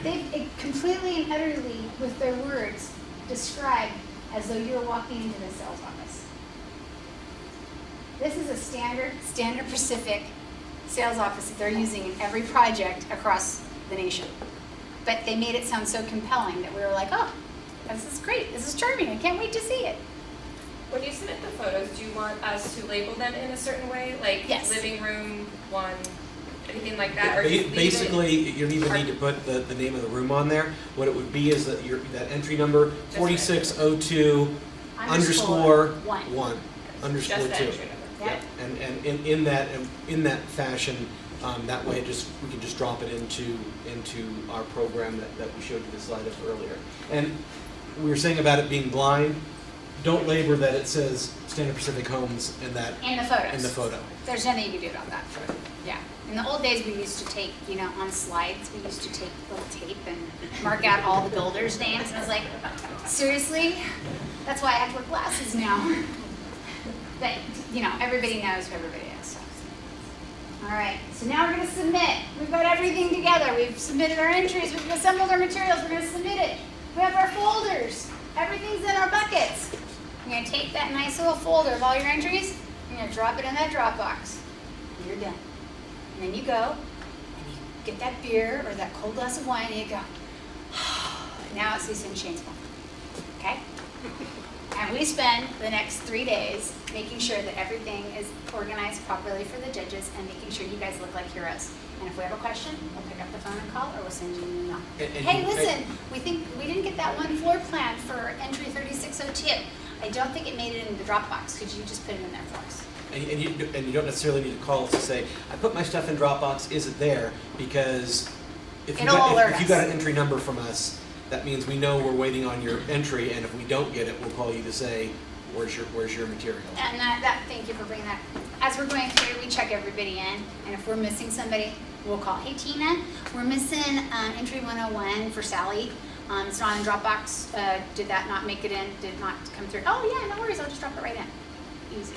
they've completely and utterly, with their words, described as though you're walking into the sales office. This is a standard Pacific sales office that they're using in every project across the nation. But they made it sound so compelling that we were like, oh, this is great, this is charming, I can't wait to see it. When you submit the photos, do you want us to label them in a certain way? Like Yes. living room 1, anything like that? Or just leave it? Basically, you don't even need to put the name of the room on there. What it would be is that that entry number, 4602 underscore 1 underscore Just the 2. entry number. Yep. And in that fashion, that way we can just drop it into our program that we showed you the slide of earlier. And we were saying about it being blind. Don't label that it says Standard Pacific Homes in the photo. There's nothing you can do about that. Yeah. In the old days, we used to take, on slides, we used to take little tape and mark out all the builders' names. And I was like, seriously? That's why I have to wear glasses now. But, everybody knows who everybody is. So. All right, so now we're going to submit. We've got everything together. We've submitted our entries. We've assembled our materials. We're going to submit it. We have our folders. Everything's in our buckets. You're going to take that nice little folder of all your entries. You're going to drop it in that Dropbox. You're done. And then you go and you get that beer or that cold glass of wine and you go, now it's Lisa and Shane's fault. Okay? And we spend the next 3 days making sure that everything is organized properly for the judges and making sure you guys look like heroes. And if we have a question, we'll pick up the phone and call or we'll send you an email. Hey, listen, we think we didn't get that one floor plan for entry 3602. I don't think it made it into the Dropbox. Could you just put it in there for us? And you don't necessarily need to call us to say, I put my stuff in Dropbox, is it there? Because if you It'll alert got us. an entry number from us, that means we know we're waiting on your entry, and if we don't get it, we'll call you to say, where's your material? And thank you for bringing that. As we're going through, we check everybody in, and if we're missing somebody, we'll call. Hey Tina, we're missing entry 101 for Sally. It's not in Dropbox. Did that not make it in? Did not come through? Oh yeah, no worries. I'll just drop it right in. Easy.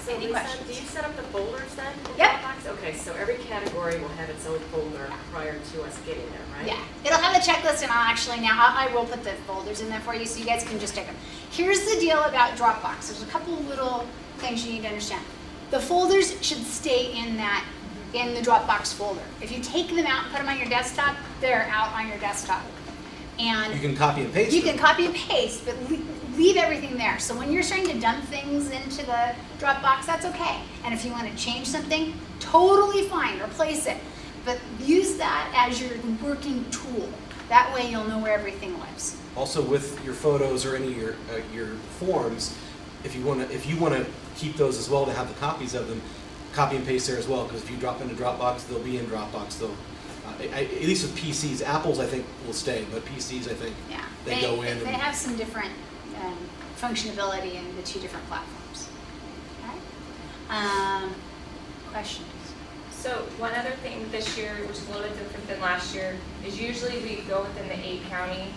So Any Lisa, questions? do you set up the folders then in Yep. Dropbox? Okay, so every category will have its own folder prior to us getting there, right? Yeah, it'll have a checklist, and I will put the folders in there for you, so you guys can just take them. Here's the deal about Dropbox. There's a couple little things you need to understand. The folders should stay in the Dropbox folder. If you take them out and put them on your desktop, they're out on your desktop. And You can copy and paste you them. can copy and paste, but leave everything there. So when you're starting to dump things into the Dropbox, that's okay. And if you want to change something, totally fine, replace it. But use that as your working tool. That way you'll know where everything lives. Also, with your photos or any of your forms, if you want to keep those as well to have the copies of them, copy and paste there as well. Because if you drop into Dropbox, they'll be in Dropbox. At least with PCs, Apple's I think will stay, but PCs I think Yeah. they go in. They have some different functionality in the two different platforms. Okay. Questions? So one other thing this year, which is a little bit different than last year, is usually we go within the 8 county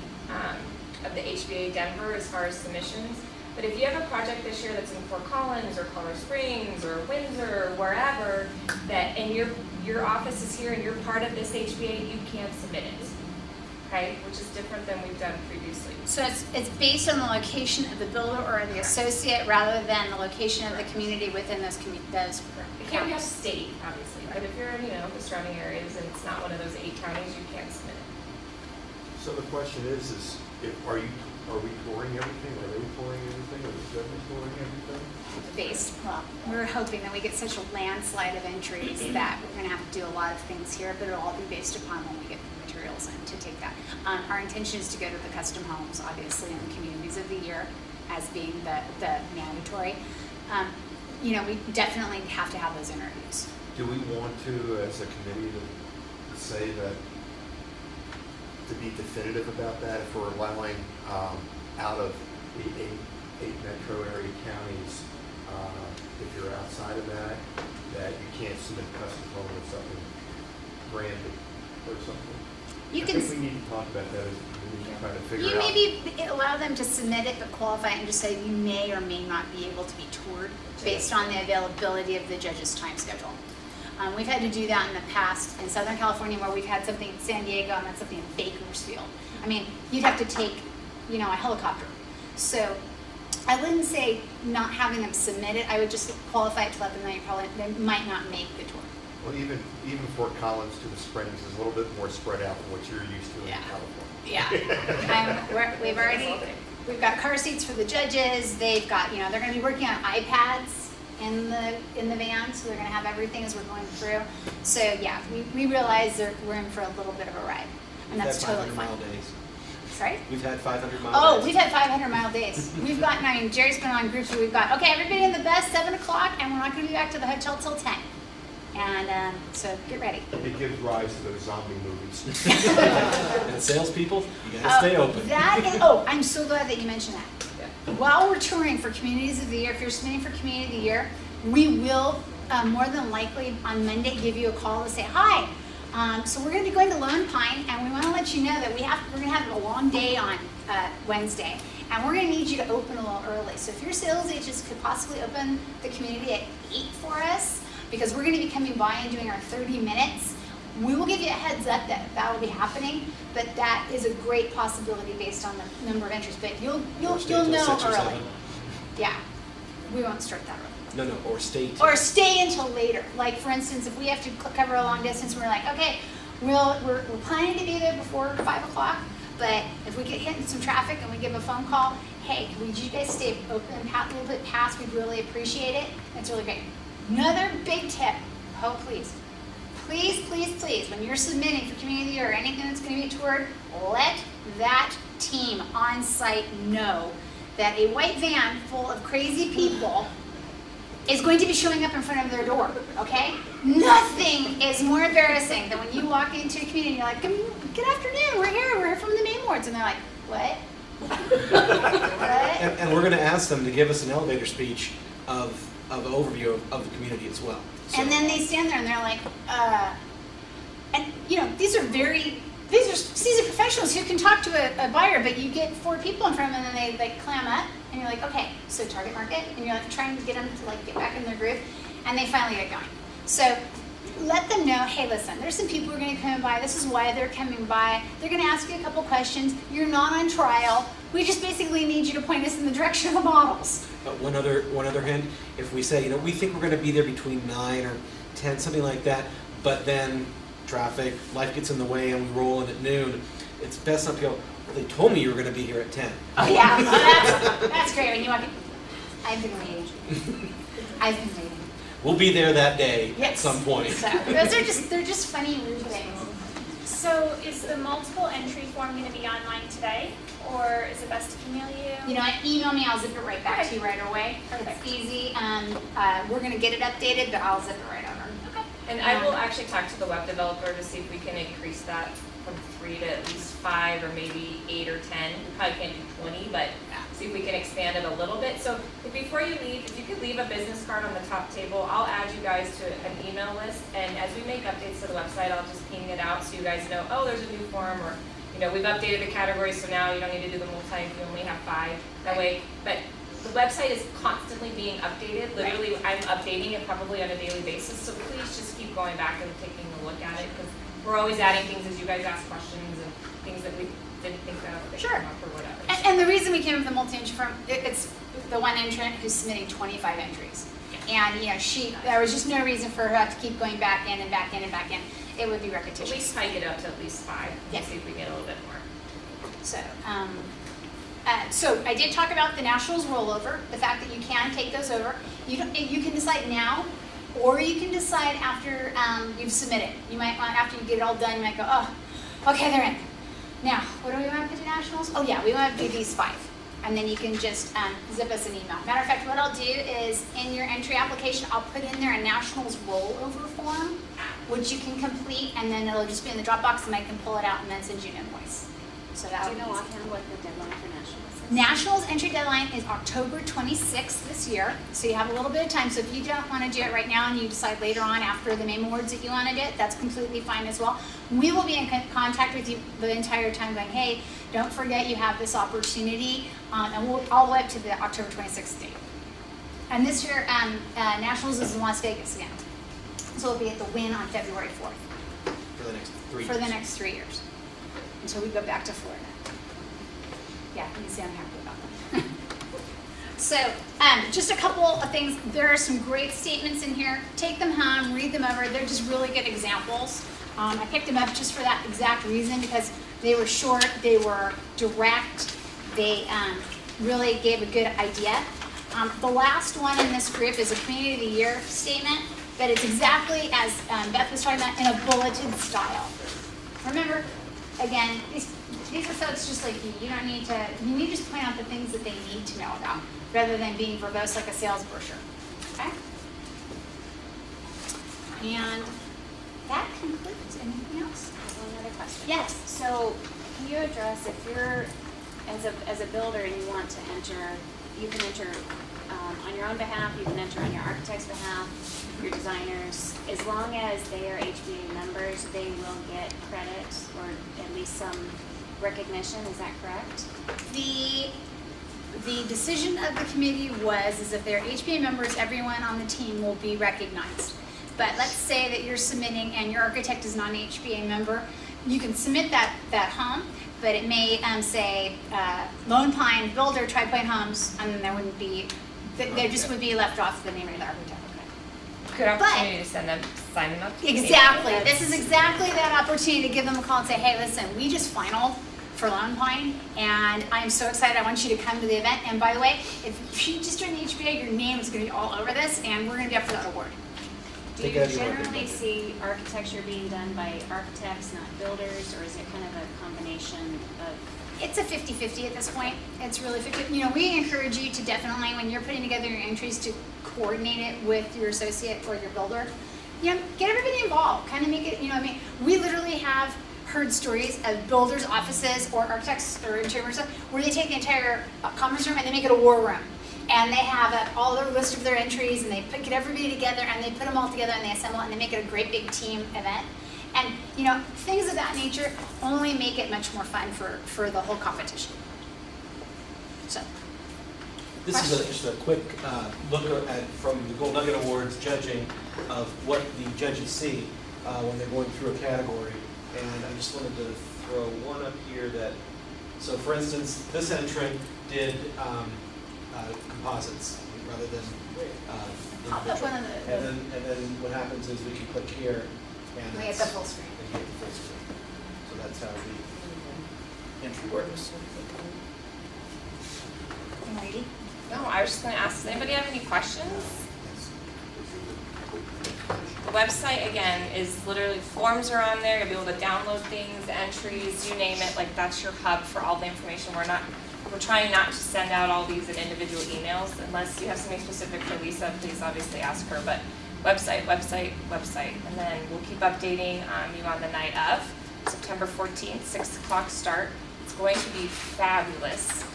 of the HBA Denver as far as submissions. But if you have a project this year that's in Fort Collins or Colorado Springs or Windsor or wherever, and your office is here and you're part of this HBA, you can't submit it. Okay, which is different than we've done previously. So it's based on the location of the builder or the associate rather than the location of the community within those It can't be a state, obviously, but if you're in, the surrounding areas and it's not one of those 8 counties, you can't submit it. So the question is are we touring everything? Are they touring everything? Are the judges touring everything? Well, we're hoping that we get such a landslide of entries that we're going to have to do a lot of things here, but it'll all be based upon when we get the materials in to take that. Our intention is to go to the custom homes, obviously, and the communities of the year as being the mandatory. We definitely have to have those interviews. Do we want to, as a committee, to say that, to be definitive about that, if we're allowing out of the eight metro area counties, if you're outside of that you can't submit custom home or something branded or something? You I can. think we need to talk about that as a committee, trying to figure You out. maybe allow them to submit it, but qualify it and just say you may or may not be able to be toured based on the availability of the judge's time schedule. We've had to do that in the past in Southern California where we've had something in San Diego and then something in Bakersfield. I mean, you'd have to take, a helicopter. So I wouldn't say not having them submit it. I would just qualify it to let them know they might not make the tour. Well, even Fort Collins to the Springs is a little bit more spread out than what you're used to in Yeah. California. Yeah. We've got car seats for the judges. They've got, they're going to be working on iPads in the van, so they're going to have everything as we're going through. So yeah, we realize we're in for a little bit of a ride, and that's totally fine. 500-mile days. Sorry? We've had 500-mile Oh, days. we've had 500-mile days. We've gotten, Jerry's been on groups where we've got, okay, everybody in the bus, 7 o'clock, and we're not going to be back to the hotel till 10. And so get ready. It gives rise to those zombie movies. And salespeople, you gotta stay open. I'm so glad that you mentioned that. While we're touring for Communities of the Year, if you're submitting for Community of the Year, We will more than likely on Monday give you a call to say, hi, so we're going to be going to Lone Pine, and we want to let you know that we're going to have a long day on Wednesday, and we're going to need you to open a little early. So if your sales agents could possibly open the community at 8 for us, because we're going to be coming by and doing our 30 minutes, we will give you a heads up that that will be happening, but that is a great possibility based on the number of entries. But you'll stay till know 6 or early. 7. Yeah, we won't start that early. No, or stay. Or stay until later. Like for instance, if we have to cover a long distance, we're like, okay, we're planning to be there before 5 o'clock, but if we get hit in some traffic and we give a phone call, hey, would you guys stay open a little bit past? We'd really appreciate it. It's really great. Another big tip, oh please, when you're submitting for community or anything that's going to be toured, let that team on site know that a white van full of crazy people is going to be showing up in front of their door, okay? Nothing is more embarrassing than when you walk into a community and you're like, good afternoon, we're here from the MAME wards, and they're like, what? What? And we're going to ask them to give us an elevator speech of overview of the community as well. So- And then they stand there and they're like, and you know, these are seasoned professionals who can talk to a buyer, but you get 4 people in front of them and then they like clam up and you're like, okay, so target market, and you're like trying to get them to like get back in their groove, and they finally get going. So let them know, hey, listen, there's some people who are going to come by. This is why they're coming by. They're going to ask you a couple questions. You're not on trial. We just basically need you to point us in the direction of the models. One other hint, if we say, we think we're going to be there between 9 or 10, something like that, but then traffic, life gets in the way and we roll in at noon, it's best not to go, well, they told me you were going to be here at 10. Oh yeah, well, that's great. When you walk in, I've been waiting. We'll be there that day at Yes. some point. So they're just funny weird things. So is the multiple entry form going to be online today, or is it best to email you? You know what? Email me. I'll zip it right back to you right away. Perfect. It's easy. We're gonna get it updated, but I'll zip it right over. Okay. And I will actually talk to the web developer to see if we can increase that from 3 to at least 5 or maybe 8 or 10. We probably can't do 20, but see if we can expand it a little bit. So before you leave, if you could leave a business card on the top table, I'll add you guys to an email list. And as we make updates to the website, I'll just ping it out so you guys know, oh, there's a new form, or we've updated the categories, so now you don't need to do the multi if you only have 5. That way, but the website is constantly being updated. Literally, I'm updating it probably on a daily basis. So please just keep going back and taking a look at it, because we're always adding things as you guys ask questions and things that we didn't think of that Sure. came up or whatever. And the reason we came up with the multi-entry form, it's the one entrant who's submitting 25 entries. And there was just no reason for her to have to keep going back in and back in and back in. It would be At repetitious. least hike it up to at least 5. Yes. See if we get a little bit more. So I did talk about the nationals rollover, the fact that you can take those over. You can decide now, or you can decide after you've submitted. You might want, after you get it all done, you might go, oh, okay, they're in. Now, what do we want to put to nationals? Oh yeah, we want to do these 5. And then you can just zip us an email. Matter of fact, what I'll do is in your entry application, I'll put in there a nationals rollover form, which you can complete, and then it'll just be in the Dropbox, and I can pull it out and then send you an invoice. So Do that'll you be know easy. offhand what the deadline for nationals is? Nationals entry deadline is October 26th this year, so you have a little bit of time. So if you don't want to do it right now and you decide later on after the MAME awards that you want to do it, that's completely fine as well. We will be in contact with you the entire time going, hey, don't forget you have this opportunity, and we'll all the way up to the October 26th date. And this year, Nationals is in Las Vegas again. So it'll be at the Wynn on February 4th For the next 3 for years. the next 3 years, until we go back to Florida. Yeah, you can see I'm happy about that. So, just a couple of things. There are some great statements in here. Take them home, read them over. They're just really good examples. I picked them up just for that exact reason, because they were short, they were direct, they really gave a good idea. The last one in this group is a Community of the Year statement, but it's exactly as Beth was talking about, in a bulleted style. Remember, again, these are folks just like you. You need to just point out the things that they need to know about, rather than being verbose like a sales brochure. Okay? And that concludes. Anything else? One other question. Yes. So can you address if you're, as a builder and you want to enter, you can enter on your own behalf, you can enter on your architect's behalf, your designers. As long as they are HBA members, they will get credit or at least some recognition. Is that correct? The decision of the committee is if they're HBA members, everyone on the team will be recognized. But let's say that you're submitting and your architect is not an HBA member, you can submit that home, but it may say Lone Pine Builder, Tri Point Homes, and then there wouldn't be, there just would be left off the name of the architect. Good opportunity to sign them up. Exactly. This is exactly that opportunity to give them a call and say, hey, listen, we just finaled for Lone Pine, and I'm so excited. I want you to come to the event. And by the way, if you just join the HBA, your name is going to be all over this, and we're going to be up for that award. Do Take you out your generally architect. see architecture being done by architects, not builders, or is it kind of a combination of? It's a 50-50 at this point. It's really 50. You know, we encourage you to definitely, when you're putting together your entries, to coordinate it with your associate or your builder. You know, get everybody involved. Kind of make it, you know, I mean, we literally have heard stories of builders' offices or architects or interior stuff where they take the entire conference room and they make it a war room. And they have all their list of their entries, and they get everybody together, and they put them all together, and they assemble it, and they make it a great big team event. And you know, things of that nature only make it much more fun for the whole competition. So, This is just a quick look at from the Gold Nugget Awards judging of what the judges see when they're going through a category. And I just wanted to throw one up here that, so for instance, this entrant did composites rather than pop up one of the. and then what happens is we can click here and We get the full screen. and get the full screen. So that's how the entry works. Alrighty. No, I was just going to ask, does anybody have any questions? The website, again, is literally forms are on there. You'll be able to download things, entries, you name it. Like, that's your hub for all the information. We're trying not to send out all these in individual emails unless you have something specific for Lisa. Please obviously ask her. But website, and then we'll keep updating you on the night of September 14th, 6 o'clock start. It's going to be fabulous.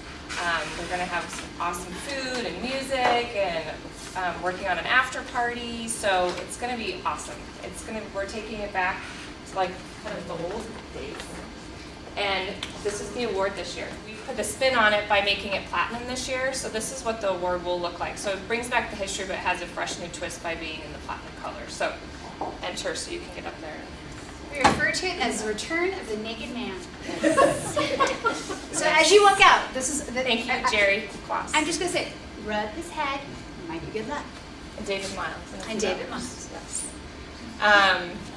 We're going to have some awesome food and music and working on an after party. So it's going to be awesome. We're taking it back to like kind of the old days. And this is the award this year. We put a spin on it by making it platinum this year. So this is what the award will look like. So it brings back the history, but it has a fresh new twist by being in the platinum color. So enter so you can get up there. We refer to it as the return of the naked man. So as you walk out, this is. Thank you, Jerry Kloss. I'm just going to say, rub his head, might be good luck. And David Miles. And David Miles. Yes.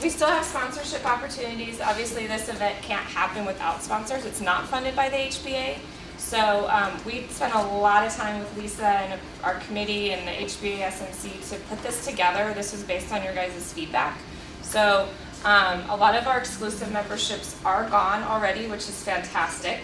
We still have sponsorship opportunities. Obviously, this event can't happen without sponsors. It's not funded by the HBA. So we spent a lot of time with Lisa and our committee and the HBA SMC to put this together. This was based on your guys' feedback. So a lot of our exclusive memberships are gone already, which is fantastic.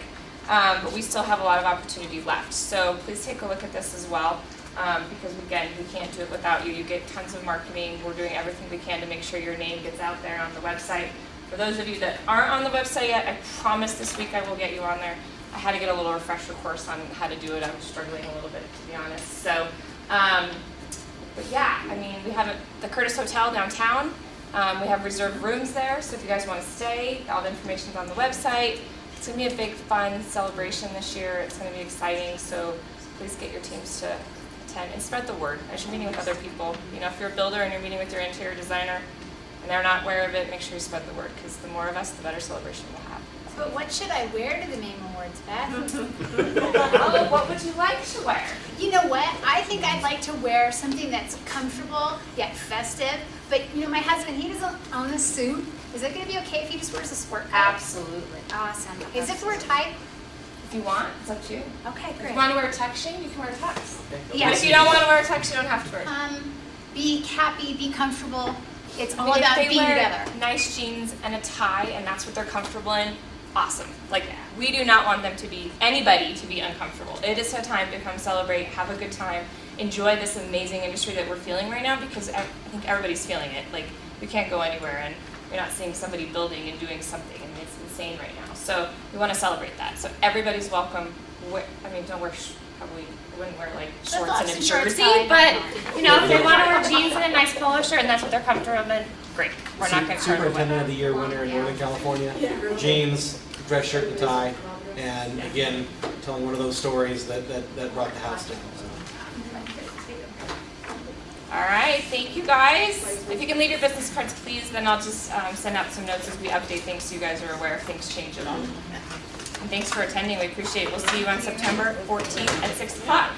But we still have a lot of opportunity left. So please take a look at this as well. Because again, we can't do it without you. You get tons of marketing. We're doing everything we can to make sure your name gets out there on the website. For those of you that aren't on the website yet, I promise this week I will get you on there. I had to get a little refresher course on how to do it. I was struggling a little bit, to be honest. So, but yeah, I mean, we have the Curtis Hotel downtown. We have reserved rooms there, so if you guys want to stay, all the information's on the website. It's going to be a big, fun celebration this year. It's going to be exciting, so please get your teams to attend and spread the word. As you're meeting with other people, you know, if you're a builder and you're meeting with your interior designer and they're not aware of it, make sure you spread the word, because the more of us, the better celebration we'll have. But what should I wear to the MAME Awards, Beth? Oh, what would you like to wear? You know what? I think I'd like to wear something that's comfortable yet festive. But you know, my husband, he doesn't own a suit. Is it going to be okay if he just wears a sport coat? Absolutely. Awesome. Is it for a tie? If you want, it's up to you. Okay, If great. you want to wear a tux shade, you can wear a tux. Yeah. But if you don't want to wear a tux, you don't have to wear it. Be happy, be comfortable. It's all If about they being wear together. nice jeans and a tie, and that's what they're comfortable in, awesome. Like, we do not want them to be, anybody to be uncomfortable. It is a time to come celebrate, have a good time, enjoy this amazing industry that we're feeling right now, because I think everybody's feeling it. Like, we can't go anywhere, and you're not seeing somebody building and doing something, and it's insane right now. So we want to celebrate that. So everybody's welcome. Don't wear probably wouldn't wear like The shorts and a Boston shorts jersey, tie, but not fine. you know, if they want to wear jeans and a nice polo shirt and that's what they're comfortable in, great. We're not going to charge them Superintendent of with the Year winner in Northern California, jeans, dress shirt and tie, and again, telling one of those stories that brought the house down. So. All right, thank you guys. If you can leave your business cards, please, then I'll just send out some notes as we update things so you guys are aware if things change at all. And thanks for attending. We appreciate it. We'll see you on September 14th at 6 o'clock.